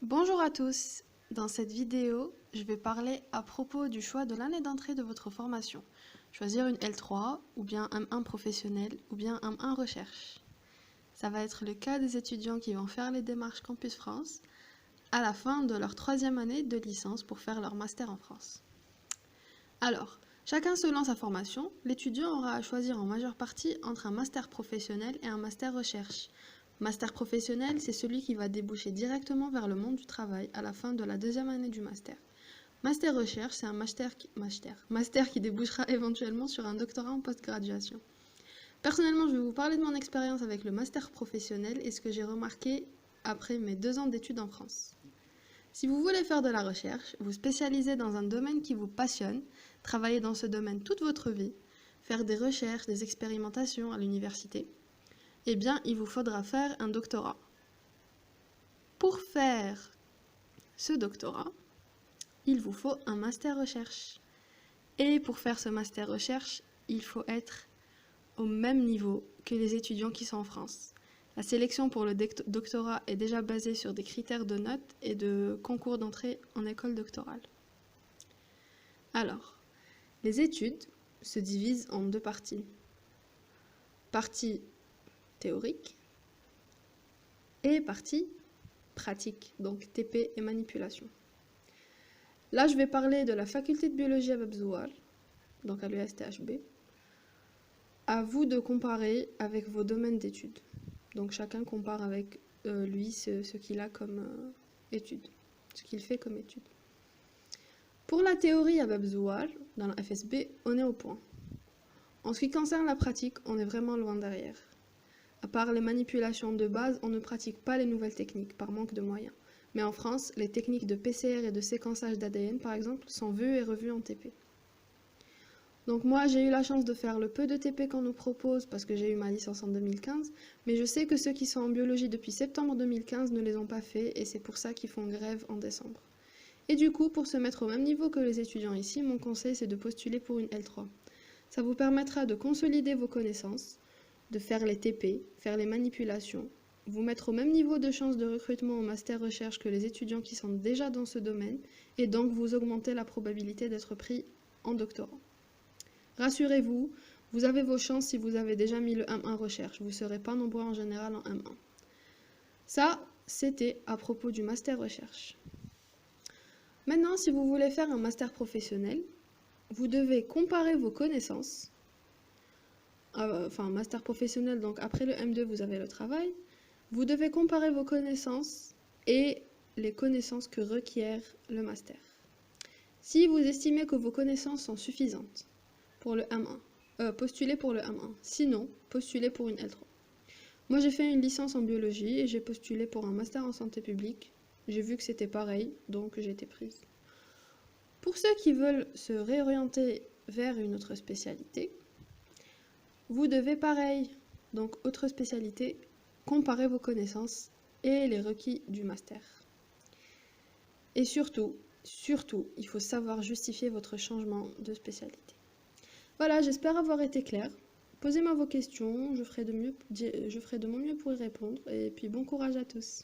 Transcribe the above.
Bonjour à tous, dans cette vidéo, je vais parler à propos du choix de l'année d'entrée de votre formation. Choisir une L3 ou bien un M1 professionnel ou bien un M1 recherche. Ça va être le cas des étudiants qui vont faire les démarches Campus France à la fin de leur 3e année de licence pour faire leur master en France. Alors, chacun selon sa formation, l'étudiant aura à choisir en majeure partie entre un master professionnel et un master recherche. Master professionnel, c'est celui qui va déboucher directement vers le monde du travail à la fin de la 2e année du master. Master recherche, c'est un master qui débouchera éventuellement sur un doctorat en post-graduation. Personnellement, je vais vous parler de mon expérience avec le master professionnel et ce que j'ai remarqué après mes 2 ans d'études en France. Si vous voulez faire de la recherche, vous spécialiser dans un domaine qui vous passionne, travailler dans ce domaine toute votre vie, faire des recherches, des expérimentations à l'université, eh bien, il vous faudra faire un doctorat. Pour faire ce doctorat, il vous faut un master recherche. Et pour faire ce master recherche, il faut être au même niveau que les étudiants qui sont en France. La sélection pour le doctorat est déjà basée sur des critères de notes et de concours d'entrée en école doctorale. Alors, les études se divisent en 2 parties. Partie théorique et partie pratique, donc TP et manipulation. Là, je vais parler de la faculté de biologie à Bab Zouar, donc à l'USTHB. À vous de comparer avec vos domaines d'études. Donc chacun compare avec lui ce qu'il a comme étude, ce qu'il fait comme étude. Pour la théorie à Bab Zouar, dans la FSB, on est au point. En ce qui concerne la pratique, on est vraiment loin derrière. À part les manipulations de base, on ne pratique pas les nouvelles techniques par manque de moyens. Mais en France, les techniques de PCR et de séquençage d'ADN, par exemple, sont vues et revues en TP. Donc moi, j'ai eu la chance de faire le peu de TP qu'on nous propose parce que j'ai eu ma licence en 2015, mais je sais que ceux qui sont en biologie depuis septembre 2015 ne les ont pas fait et c'est pour ça qu'ils font grève en décembre. Et du coup, pour se mettre au même niveau que les étudiants ici, mon conseil c'est de postuler pour une L3. Ça vous permettra de consolider vos connaissances, de faire les TP, faire les manipulations, vous mettre au même niveau de chance de recrutement au master recherche que les étudiants qui sont déjà dans ce domaine et donc vous augmenter la probabilité d'être pris en doctorat. Rassurez-vous, vous avez vos chances si vous avez déjà mis le M1 recherche, vous ne serez pas nombreux en général en M1. Ça, c'était à propos du master recherche. Maintenant, si vous voulez faire un master professionnel, vous devez comparer vos connaissances. Enfin, master professionnel, donc après le M2, vous avez le travail. Vous devez comparer vos connaissances et les connaissances que requiert le master. Si vous estimez que vos connaissances sont suffisantes pour le M1, postulez pour le M1. Sinon, postulez pour une L3. Moi, j'ai fait une licence en biologie et j'ai postulé pour un master en santé publique. J'ai vu que c'était pareil, donc j'ai été prise. Pour ceux qui veulent se réorienter vers une autre spécialité, vous devez pareil, donc autre spécialité, comparer vos connaissances et les requis du master. Et surtout, il faut savoir justifier votre changement de spécialité. Voilà, j'espère avoir été claire. Posez-moi vos questions, je ferai de mon mieux pour y répondre. Et puis bon courage à tous.